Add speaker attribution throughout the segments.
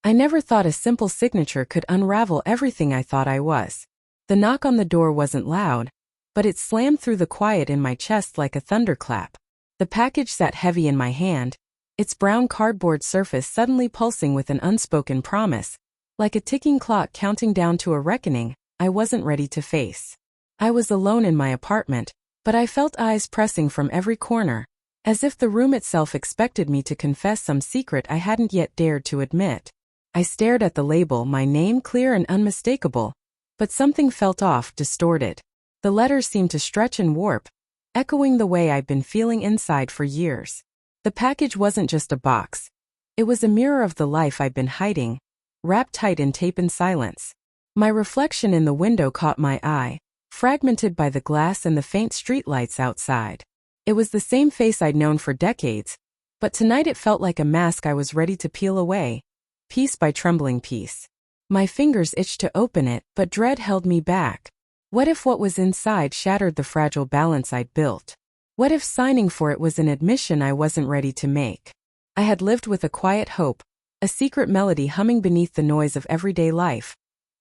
Speaker 1: I never thought a simple signature could unravel everything I thought I was. The knock on the door wasn't loud, but it slammed through the quiet in my chest like a thunderclap. The package sat heavy in my hand, its brown cardboard surface suddenly pulsing with an unspoken promise, like a ticking clock counting down to a reckoning I wasn't ready to face. I was alone in my apartment, but I felt eyes pressing from every corner, as if the room itself expected me to confess some secret I hadn't yet dared to admit. I stared at the label, my name clear and unmistakable, but something felt off, distorted. The letters seemed to stretch and warp, echoing the way I'd been feeling inside for years. The package wasn't just a box. It was a mirror of the life I'd been hiding, wrapped tight in tape and silence. My reflection in the window caught my eye, fragmented by the glass and the faint streetlights outside. It was the same face I'd known for decades, but tonight it felt like a mask I was ready to peel away, piece by trembling piece. My fingers itched to open it, but dread held me back. What if what was inside shattered the fragile balance I'd built? What if signing for it was an admission I wasn't ready to make? I had lived with a quiet hope, a secret melody humming beneath the noise of everyday life,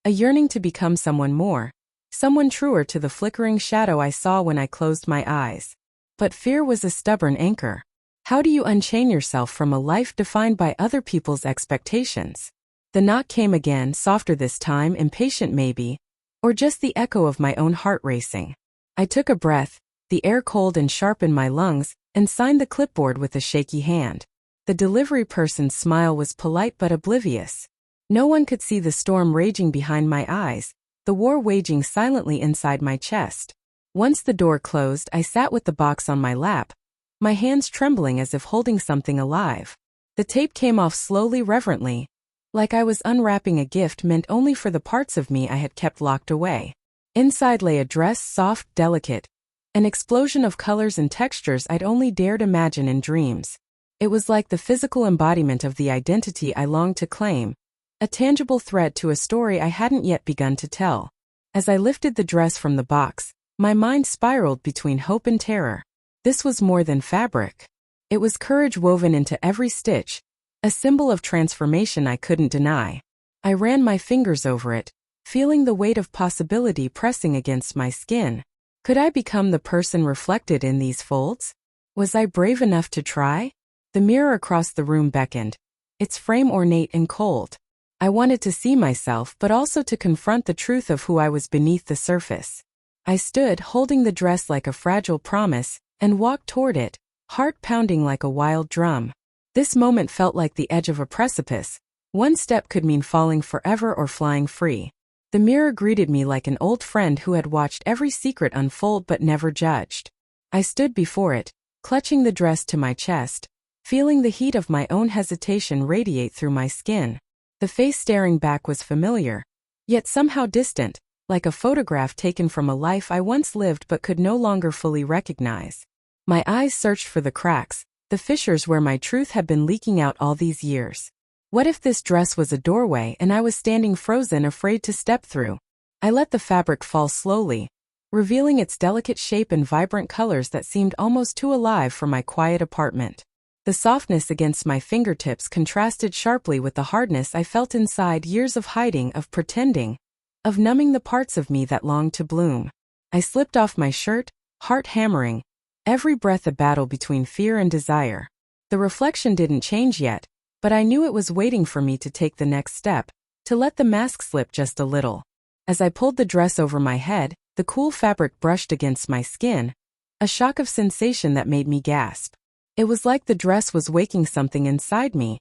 Speaker 1: a yearning to become someone more, someone truer to the flickering shadow I saw when I closed my eyes. But fear was a stubborn anchor. How do you unchain yourself from a life defined by other people's expectations? The knock came again, softer this time, impatient maybe, or just the echo of my own heart racing. I took a breath, the air cold and sharp in my lungs, and signed the clipboard with a shaky hand. The delivery person's smile was polite but oblivious. No one could see the storm raging behind my eyes, the war waging silently inside my chest. Once the door closed, I sat with the box on my lap, my hands trembling as if holding something alive. The tape came off slowly, reverently, like I was unwrapping a gift meant only for the parts of me I had kept locked away. Inside lay a dress, soft, delicate, an explosion of colors and textures I'd only dared imagine in dreams. It was like the physical embodiment of the identity I longed to claim, a tangible thread to a story I hadn't yet begun to tell. As I lifted the dress from the box, my mind spiraled between hope and terror. This was more than fabric. It was courage woven into every stitch, a symbol of transformation I couldn't deny. I ran my fingers over it, feeling the weight of possibility pressing against my skin. Could I become the person reflected in these folds? Was I brave enough to try? The mirror across the room beckoned, its frame ornate and cold. I wanted to see myself, but also to confront the truth of who I was beneath the surface. I stood, holding the dress like a fragile promise, and walked toward it, heart pounding like a wild drum. This moment felt like the edge of a precipice. One step could mean falling forever or flying free. The mirror greeted me like an old friend who had watched every secret unfold but never judged. I stood before it, clutching the dress to my chest, feeling the heat of my own hesitation radiate through my skin. The face staring back was familiar, yet somehow distant, like a photograph taken from a life I once lived but could no longer fully recognize. My eyes searched for the cracks, the fissures where my truth had been leaking out all these years. What if this dress was a doorway and I was standing frozen, afraid to step through? I let the fabric fall slowly, revealing its delicate shape and vibrant colors that seemed almost too alive for my quiet apartment. The softness against my fingertips contrasted sharply with the hardness I felt inside, years of hiding, of pretending, of numbing the parts of me that longed to bloom. I slipped off my shirt, heart hammering, every breath a battle between fear and desire. The reflection didn't change yet, but I knew it was waiting for me to take the next step, to let the mask slip just a little. As I pulled the dress over my head, the cool fabric brushed against my skin, a shock of sensation that made me gasp. It was like the dress was waking something inside me,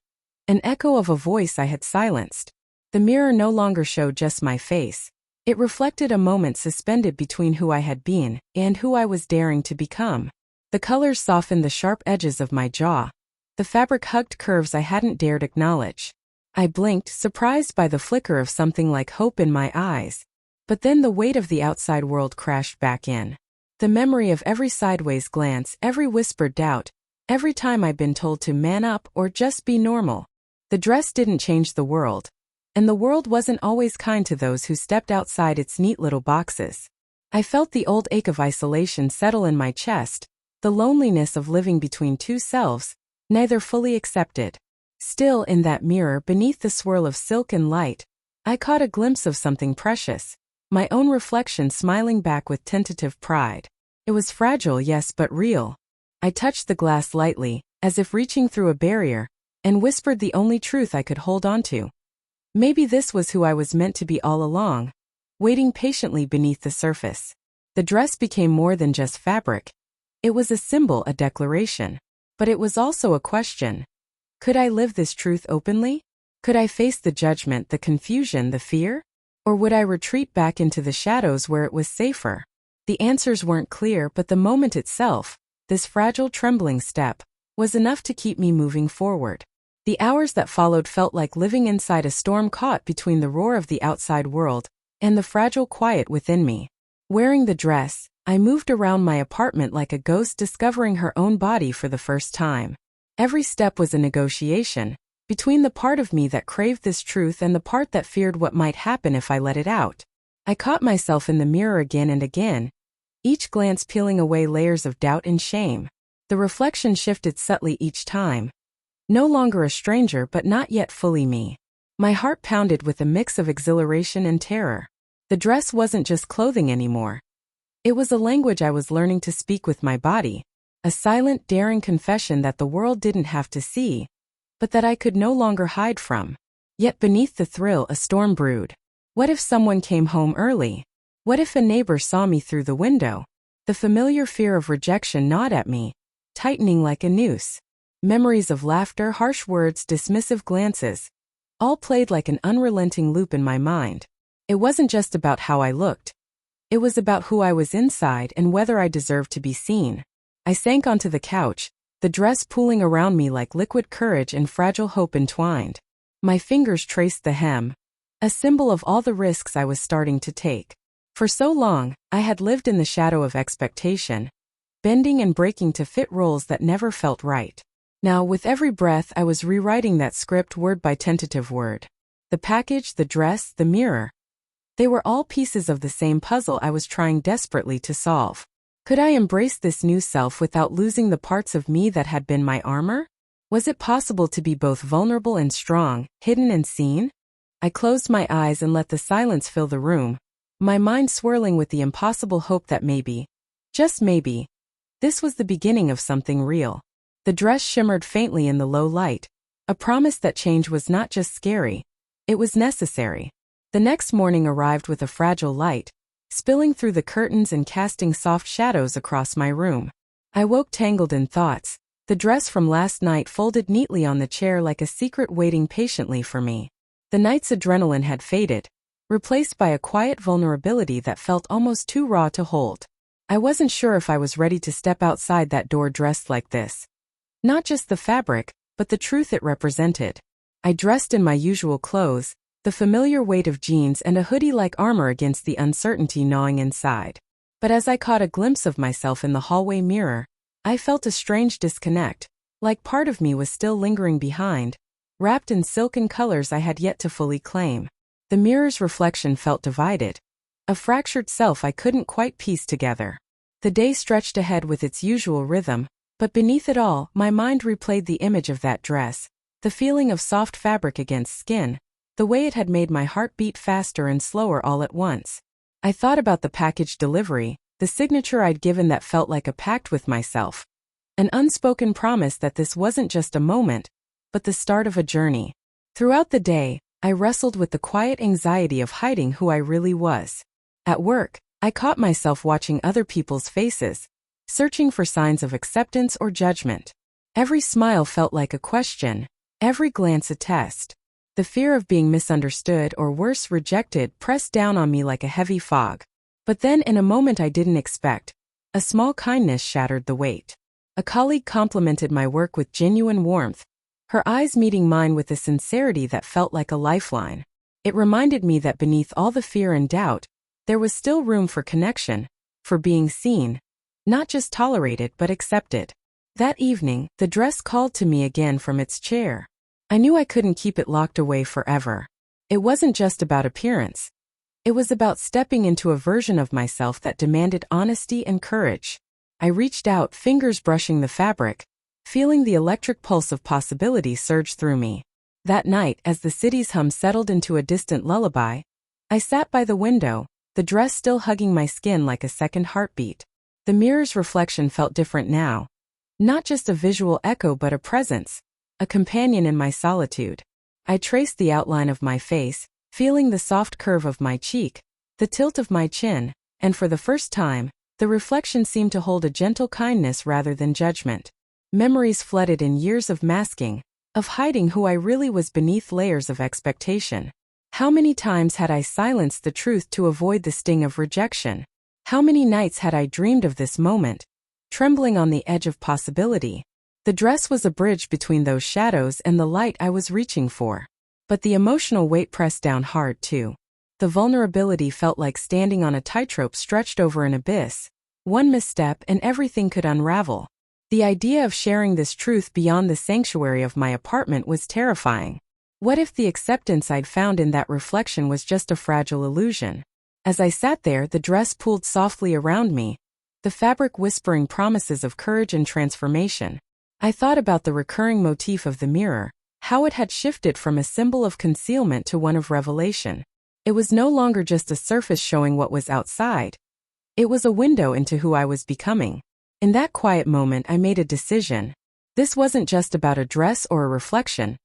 Speaker 1: an echo of a voice I had silenced. The mirror no longer showed just my face. It reflected a moment suspended between who I had been and who I was daring to become. The colors softened the sharp edges of my jaw. The fabric hugged curves I hadn't dared acknowledge. I blinked, surprised by the flicker of something like hope in my eyes. But then the weight of the outside world crashed back in. The memory of every sideways glance, every whispered doubt, every time I'd been told to man up or just be normal. The dress didn't change the world. And the world wasn't always kind to those who stepped outside its neat little boxes. I felt the old ache of isolation settle in my chest, the loneliness of living between two selves, neither fully accepted. Still, in that mirror, beneath the swirl of silk and light, I caught a glimpse of something precious, my own reflection smiling back with tentative pride. It was fragile, yes, but real. I touched the glass lightly, as if reaching through a barrier, and whispered the only truth I could hold on to. Maybe this was who I was meant to be all along, waiting patiently beneath the surface. The dress became more than just fabric. It was a symbol, a declaration. But it was also a question. Could I live this truth openly? Could I face the judgment, the confusion, the fear? Or would I retreat back into the shadows where it was safer? The answers weren't clear, but the moment itself, this fragile, trembling step, was enough to keep me moving forward. The hours that followed felt like living inside a storm caught between the roar of the outside world and the fragile quiet within me. Wearing the dress, I moved around my apartment like a ghost discovering her own body for the first time. Every step was a negotiation between the part of me that craved this truth and the part that feared what might happen if I let it out. I caught myself in the mirror again and again, each glance peeling away layers of doubt and shame. The reflection shifted subtly each time. No longer a stranger, but not yet fully me. My heart pounded with a mix of exhilaration and terror. The dress wasn't just clothing anymore. It was a language I was learning to speak with my body, a silent, daring confession that the world didn't have to see, but that I could no longer hide from. Yet beneath the thrill, a storm brewed. What if someone came home early? What if a neighbor saw me through the window? The familiar fear of rejection gnawed at me, tightening like a noose. Memories of laughter, harsh words, dismissive glances, all played like an unrelenting loop in my mind. It wasn't just about how I looked. It was about who I was inside and whether I deserved to be seen. I sank onto the couch, the dress pooling around me like liquid courage and fragile hope entwined. My fingers traced the hem, a symbol of all the risks I was starting to take. For so long, I had lived in the shadow of expectation, bending and breaking to fit roles that never felt right. Now, with every breath, I was rewriting that script word by tentative word. The package, the dress, the mirror. They were all pieces of the same puzzle I was trying desperately to solve. Could I embrace this new self without losing the parts of me that had been my armor? Was it possible to be both vulnerable and strong, hidden and seen? I closed my eyes and let the silence fill the room, my mind swirling with the impossible hope that maybe, just maybe, this was the beginning of something real. The dress shimmered faintly in the low light, a promise that change was not just scary, it was necessary. The next morning arrived with a fragile light, spilling through the curtains and casting soft shadows across my room. I woke tangled in thoughts, the dress from last night folded neatly on the chair like a secret waiting patiently for me. The night's adrenaline had faded, replaced by a quiet vulnerability that felt almost too raw to hold. I wasn't sure if I was ready to step outside that door dressed like this. Not just the fabric, but the truth it represented. I dressed in my usual clothes, the familiar weight of jeans and a hoodie like armor against the uncertainty gnawing inside. But as I caught a glimpse of myself in the hallway mirror, I felt a strange disconnect, like part of me was still lingering behind, wrapped in silken colors I had yet to fully claim. The mirror's reflection felt divided, a fractured self I couldn't quite piece together. The day stretched ahead with its usual rhythm, but beneath it all, my mind replayed the image of that dress, the feeling of soft fabric against skin, the way it had made my heart beat faster and slower all at once. I thought about the package delivery, the signature I'd given that felt like a pact with myself. An unspoken promise that this wasn't just a moment, but the start of a journey. Throughout the day, I wrestled with the quiet anxiety of hiding who I really was. At work, I caught myself watching other people's faces, searching for signs of acceptance or judgment. Every smile felt like a question, every glance a test. The fear of being misunderstood or worse, rejected, pressed down on me like a heavy fog. But then, in a moment I didn't expect, a small kindness shattered the weight. A colleague complimented my work with genuine warmth, her eyes meeting mine with a sincerity that felt like a lifeline. It reminded me that beneath all the fear and doubt, there was still room for connection, for being seen, not just tolerated but accepted. That evening, the dress called to me again from its chair. I knew I couldn't keep it locked away forever. It wasn't just about appearance. It was about stepping into a version of myself that demanded honesty and courage. I reached out, fingers brushing the fabric, feeling the electric pulse of possibility surge through me. That night, as the city's hum settled into a distant lullaby, I sat by the window, the dress still hugging my skin like a second heartbeat. The mirror's reflection felt different now. Not just a visual echo but a presence, a companion in my solitude. I traced the outline of my face, feeling the soft curve of my cheek, the tilt of my chin, and for the first time, the reflection seemed to hold a gentle kindness rather than judgment. Memories flooded in years of masking, of hiding who I really was beneath layers of expectation. How many times had I silenced the truth to avoid the sting of rejection? How many nights had I dreamed of this moment, trembling on the edge of possibility? The dress was a bridge between those shadows and the light I was reaching for. But the emotional weight pressed down hard too. The vulnerability felt like standing on a tightrope stretched over an abyss. One misstep and everything could unravel. The idea of sharing this truth beyond the sanctuary of my apartment was terrifying. What if the acceptance I'd found in that reflection was just a fragile illusion? As I sat there, the dress pulled softly around me, the fabric whispering promises of courage and transformation. I thought about the recurring motif of the mirror, how it had shifted from a symbol of concealment to one of revelation. It was no longer just a surface showing what was outside. It was a window into who I was becoming. In that quiet moment, I made a decision. This wasn't just about a dress or a reflection.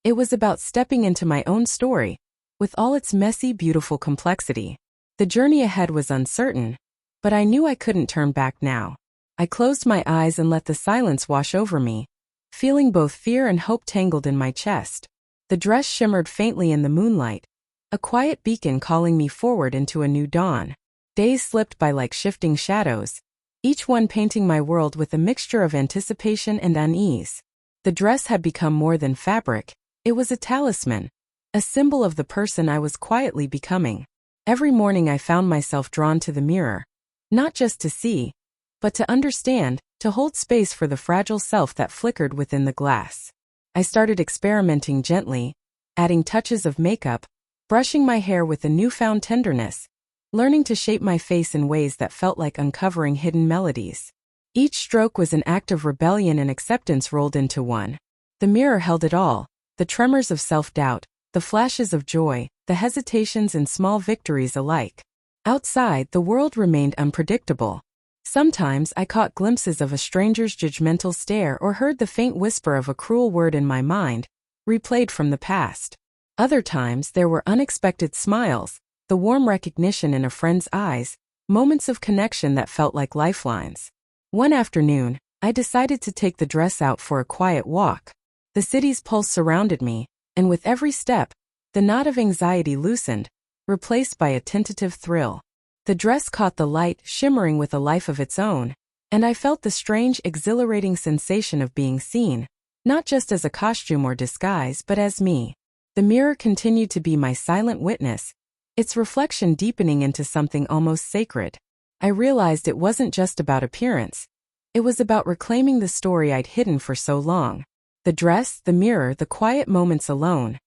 Speaker 1: It was about stepping into my own story, with all its messy, beautiful complexity. The journey ahead was uncertain, but I knew I couldn't turn back now. I closed my eyes and let the silence wash over me, feeling both fear and hope tangled in my chest. The dress shimmered faintly in the moonlight, a quiet beacon calling me forward into a new dawn. Days slipped by like shifting shadows, each one painting my world with a mixture of anticipation and unease. The dress had become more than fabric. It was a talisman, a symbol of the person I was quietly becoming. Every morning I found myself drawn to the mirror, not just to see, but to understand, to hold space for the fragile self that flickered within the glass. I started experimenting gently, adding touches of makeup, brushing my hair with a newfound tenderness, learning to shape my face in ways that felt like uncovering hidden melodies. Each stroke was an act of rebellion and acceptance rolled into one. The mirror held it all, the tremors of self-doubt, the flashes of joy, the hesitations and small victories alike. Outside, the world remained unpredictable. Sometimes I caught glimpses of a stranger's judgmental stare or heard the faint whisper of a cruel word in my mind, replayed from the past. Other times there were unexpected smiles, the warm recognition in a friend's eyes, moments of connection that felt like lifelines. One afternoon, I decided to take the dress out for a quiet walk. The city's pulse surrounded me, and with every step, the knot of anxiety loosened, replaced by a tentative thrill. The dress caught the light, shimmering with a life of its own, and I felt the strange, exhilarating sensation of being seen, not just as a costume or disguise but as me. The mirror continued to be my silent witness, its reflection deepening into something almost sacred. I realized it wasn't just about appearance. It was about reclaiming the story I'd hidden for so long. The dress, the mirror, the quiet moments alone.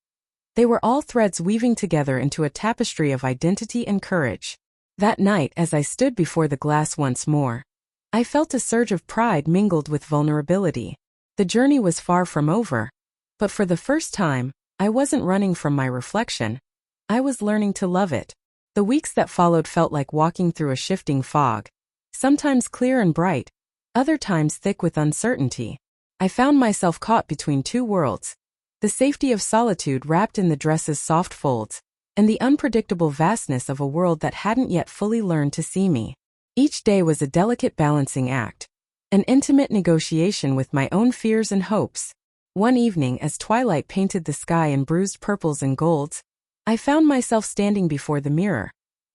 Speaker 1: They were all threads weaving together into a tapestry of identity and courage. That night, as I stood before the glass once more, I felt a surge of pride mingled with vulnerability. The journey was far from over, but for the first time, I wasn't running from my reflection. I was learning to love it. The weeks that followed felt like walking through a shifting fog, sometimes clear and bright, other times thick with uncertainty. I found myself caught between two worlds, the safety of solitude wrapped in the dress's soft folds, and the unpredictable vastness of a world that hadn't yet fully learned to see me. Each day was a delicate balancing act, an intimate negotiation with my own fears and hopes. One evening, as twilight painted the sky in bruised purples and golds, I found myself standing before the mirror,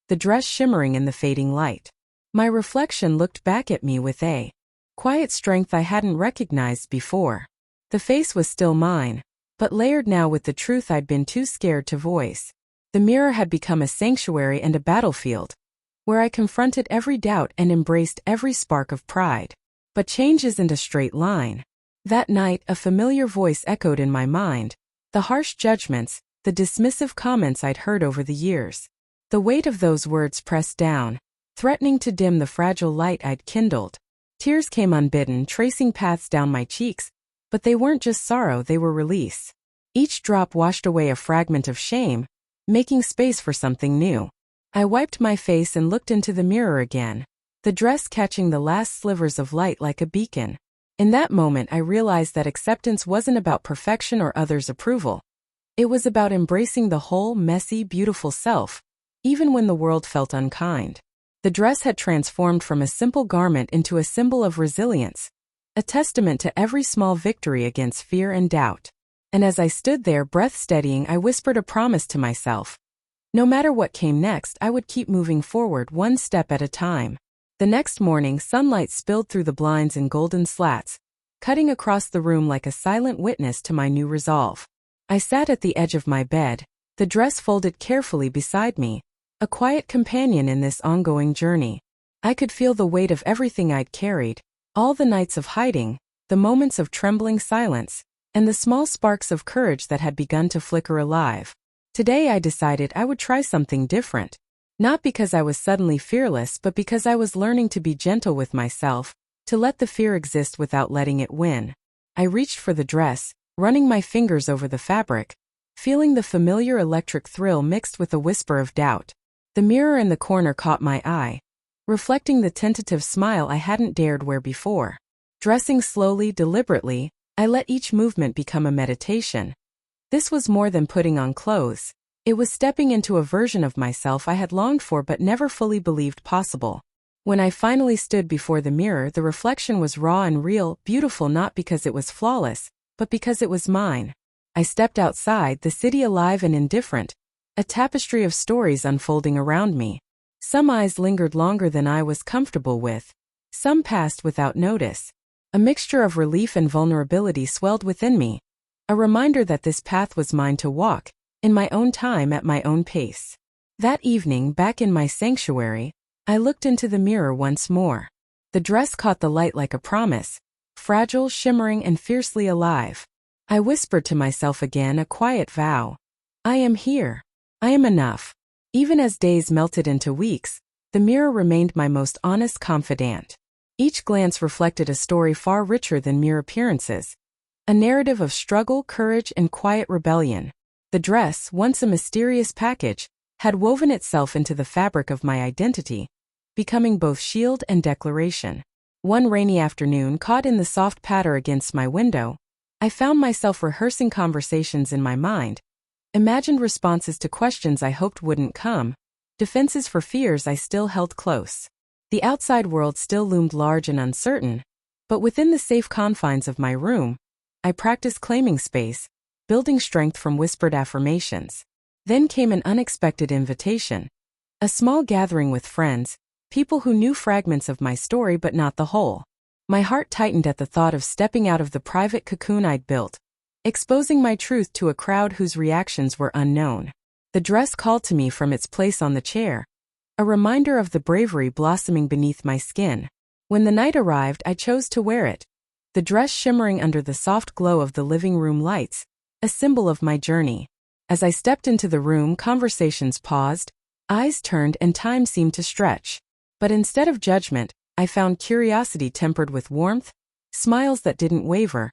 Speaker 1: the dress shimmering in the fading light. My reflection looked back at me with a quiet strength I hadn't recognized before. The face was still mine, but layered now with the truth I'd been too scared to voice. The mirror had become a sanctuary and a battlefield, where I confronted every doubt and embraced every spark of pride. But change isn't a straight line. That night, a familiar voice echoed in my mind, the harsh judgments, the dismissive comments I'd heard over the years. The weight of those words pressed down, threatening to dim the fragile light I'd kindled. Tears came unbidden, tracing paths down my cheeks, but they weren't just sorrow, they were release. Each drop washed away a fragment of shame, making space for something new. I wiped my face and looked into the mirror again, the dress catching the last slivers of light like a beacon. In that moment, I realized that acceptance wasn't about perfection or others' approval. It was about embracing the whole, messy, beautiful self, even when the world felt unkind. The dress had transformed from a simple garment into a symbol of resilience, a testament to every small victory against fear and doubt. And as I stood there, breath steadying, I whispered a promise to myself. No matter what came next, I would keep moving forward one step at a time. The next morning, sunlight spilled through the blinds in golden slats, cutting across the room like a silent witness to my new resolve. I sat at the edge of my bed, the dress folded carefully beside me, a quiet companion in this ongoing journey. I could feel the weight of everything I'd carried, all the nights of hiding, the moments of trembling silence, and the small sparks of courage that had begun to flicker alive. Today I decided I would try something different. Not because I was suddenly fearless, but because I was learning to be gentle with myself, to let the fear exist without letting it win. I reached for the dress, running my fingers over the fabric, feeling the familiar electric thrill mixed with a whisper of doubt. The mirror in the corner caught my eye, reflecting the tentative smile I hadn't dared wear before. Dressing slowly, deliberately, I let each movement become a meditation. This was more than putting on clothes. It was stepping into a version of myself I had longed for but never fully believed possible. When I finally stood before the mirror, the reflection was raw and real, beautiful not because it was flawless, but because it was mine. I stepped outside, the city alive and indifferent, a tapestry of stories unfolding around me. Some eyes lingered longer than I was comfortable with. Some passed without notice. A mixture of relief and vulnerability swelled within me, a reminder that this path was mine to walk, in my own time at my own pace. That evening, back in my sanctuary, I looked into the mirror once more. The dress caught the light like a promise, fragile, shimmering, and fiercely alive. I whispered to myself again, a quiet vow. I am here. I am enough. Even as days melted into weeks, the mirror remained my most honest confidant. Each glance reflected a story far richer than mere appearances, a narrative of struggle, courage, and quiet rebellion. The dress, once a mysterious package, had woven itself into the fabric of my identity, becoming both shield and declaration. One rainy afternoon, caught in the soft patter against my window, I found myself rehearsing conversations in my mind, imagined responses to questions I hoped wouldn't come, defenses for fears I still held close. The outside world still loomed large and uncertain, but within the safe confines of my room, I practiced claiming space, building strength from whispered affirmations. Then came an unexpected invitation. A small gathering with friends, people who knew fragments of my story but not the whole. My heart tightened at the thought of stepping out of the private cocoon I'd built, exposing my truth to a crowd whose reactions were unknown. The dress called to me from its place on the chair, a reminder of the bravery blossoming beneath my skin. When the night arrived, I chose to wear it, the dress shimmering under the soft glow of the living room lights, a symbol of my journey. As I stepped into the room, conversations paused, eyes turned, and time seemed to stretch. But instead of judgment, I found curiosity tempered with warmth, smiles that didn't waver,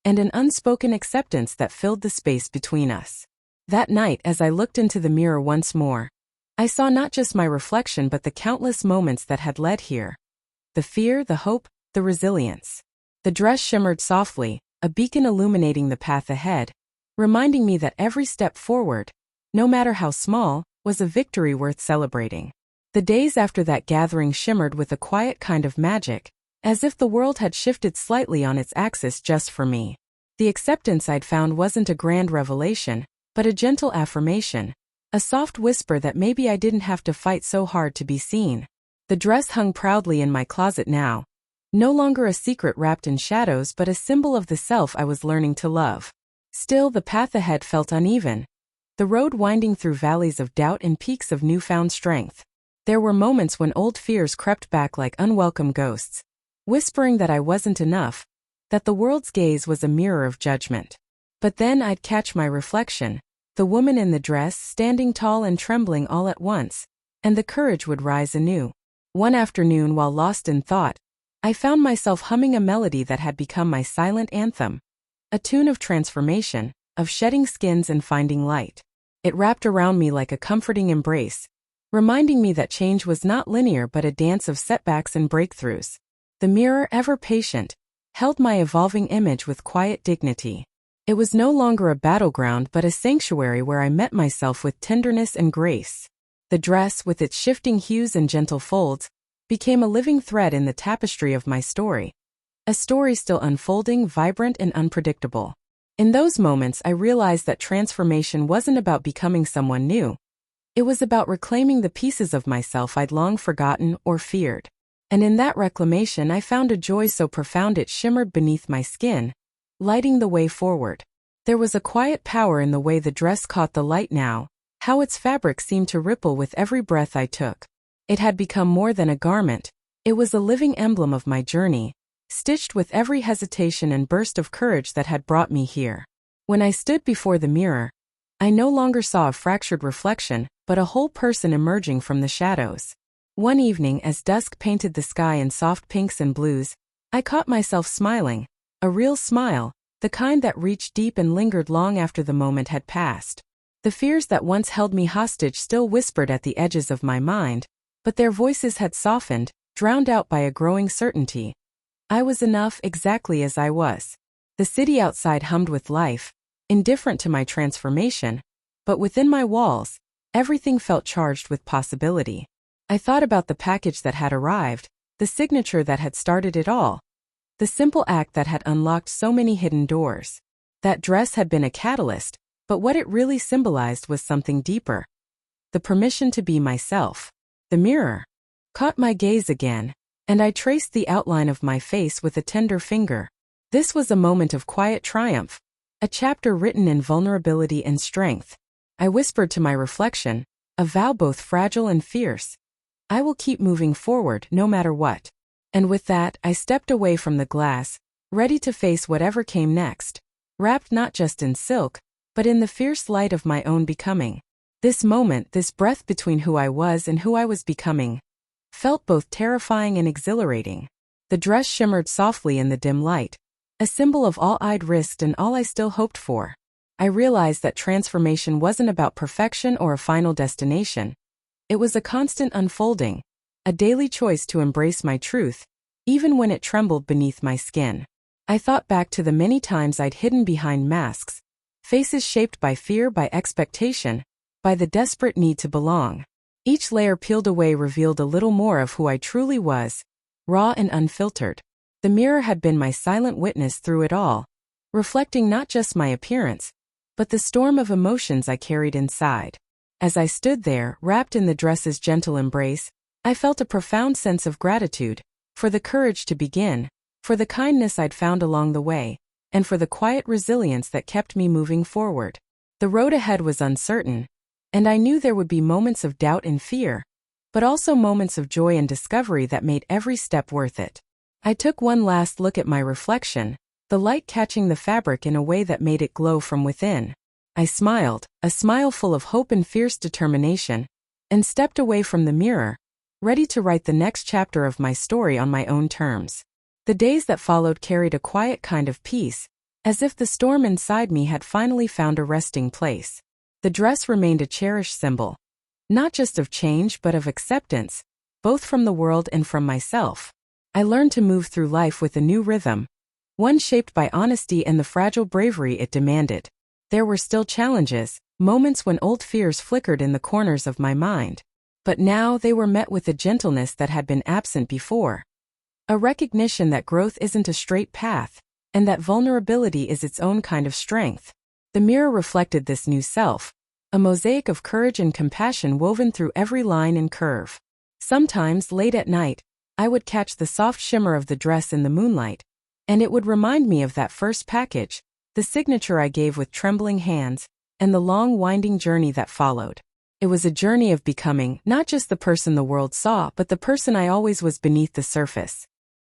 Speaker 1: and an unspoken acceptance that filled the space between us. That night, as I looked into the mirror once more, I saw not just my reflection but the countless moments that had led here. The fear, the hope, the resilience. The dress shimmered softly, a beacon illuminating the path ahead, reminding me that every step forward, no matter how small, was a victory worth celebrating. The days after that gathering shimmered with a quiet kind of magic, as if the world had shifted slightly on its axis just for me. The acceptance I'd found wasn't a grand revelation, but a gentle affirmation, a soft whisper that maybe I didn't have to fight so hard to be seen. The dress hung proudly in my closet now, no longer a secret wrapped in shadows but a symbol of the self I was learning to love. Still, the path ahead felt uneven, the road winding through valleys of doubt and peaks of newfound strength. There were moments when old fears crept back like unwelcome ghosts, whispering that I wasn't enough, that the world's gaze was a mirror of judgment. But then I'd catch my reflection, the woman in the dress standing tall and trembling all at once, and the courage would rise anew. One afternoon, while lost in thought, I found myself humming a melody that had become my silent anthem. A tune of transformation, of shedding skins and finding light. It wrapped around me like a comforting embrace, reminding me that change was not linear but a dance of setbacks and breakthroughs. The mirror, ever patient, held my evolving image with quiet dignity. It was no longer a battleground but a sanctuary where I met myself with tenderness and grace. The dress, with its shifting hues and gentle folds, became a living thread in the tapestry of my story. A story still unfolding, vibrant and unpredictable. In those moments I realized that transformation wasn't about becoming someone new. It was about reclaiming the pieces of myself I'd long forgotten or feared. And in that reclamation I found a joy so profound it shimmered beneath my skin, lighting the way forward. There was a quiet power in the way the dress caught the light now, how its fabric seemed to ripple with every breath I took. It had become more than a garment. It was a living emblem of my journey, stitched with every hesitation and burst of courage that had brought me here. When I stood before the mirror, I no longer saw a fractured reflection, but a whole person emerging from the shadows. One evening, as dusk painted the sky in soft pinks and blues, I caught myself smiling, a real smile, the kind that reached deep and lingered long after the moment had passed. The fears that once held me hostage still whispered at the edges of my mind, but their voices had softened, drowned out by a growing certainty. I was enough exactly as I was. The city outside hummed with life, indifferent to my transformation, but within my walls, everything felt charged with possibility. I thought about the package that had arrived, the signature that had started it all, the simple act that had unlocked so many hidden doors. That dress had been a catalyst, but what it really symbolized was something deeper. The permission to be myself. The mirror caught my gaze again, and I traced the outline of my face with a tender finger. This was a moment of quiet triumph, a chapter written in vulnerability and strength. I whispered to my reflection, a vow both fragile and fierce. I will keep moving forward no matter what. And with that, I stepped away from the glass, ready to face whatever came next, wrapped not just in silk, but in the fierce light of my own becoming. This moment, this breath between who I was and who I was becoming, felt both terrifying and exhilarating. The dress shimmered softly in the dim light, a symbol of all I'd risked and all I still hoped for. I realized that transformation wasn't about perfection or a final destination. It was a constant unfolding, a daily choice to embrace my truth, even when it trembled beneath my skin. I thought back to the many times I'd hidden behind masks, faces shaped by fear, by expectation, by the desperate need to belong. Each layer peeled away revealed a little more of who I truly was, raw and unfiltered. The mirror had been my silent witness through it all, reflecting not just my appearance, but the storm of emotions I carried inside. As I stood there, wrapped in the dress's gentle embrace, I felt a profound sense of gratitude, for the courage to begin, for the kindness I'd found along the way, and for the quiet resilience that kept me moving forward. The road ahead was uncertain, and I knew there would be moments of doubt and fear, but also moments of joy and discovery that made every step worth it. I took one last look at my reflection, the light catching the fabric in a way that made it glow from within. I smiled, a smile full of hope and fierce determination, and stepped away from the mirror, ready to write the next chapter of my story on my own terms. The days that followed carried a quiet kind of peace, as if the storm inside me had finally found a resting place. The dress remained a cherished symbol, not just of change but of acceptance, both from the world and from myself. I learned to move through life with a new rhythm, one shaped by honesty and the fragile bravery it demanded. There were still challenges, moments when old fears flickered in the corners of my mind, but now they were met with a gentleness that had been absent before. A recognition that growth isn't a straight path, and that vulnerability is its own kind of strength. The mirror reflected this new self, a mosaic of courage and compassion woven through every line and curve. Sometimes, late at night, I would catch the soft shimmer of the dress in the moonlight, and it would remind me of that first package, the signature I gave with trembling hands, and the long winding journey that followed. It was a journey of becoming not just the person the world saw but the person I always was beneath the surface.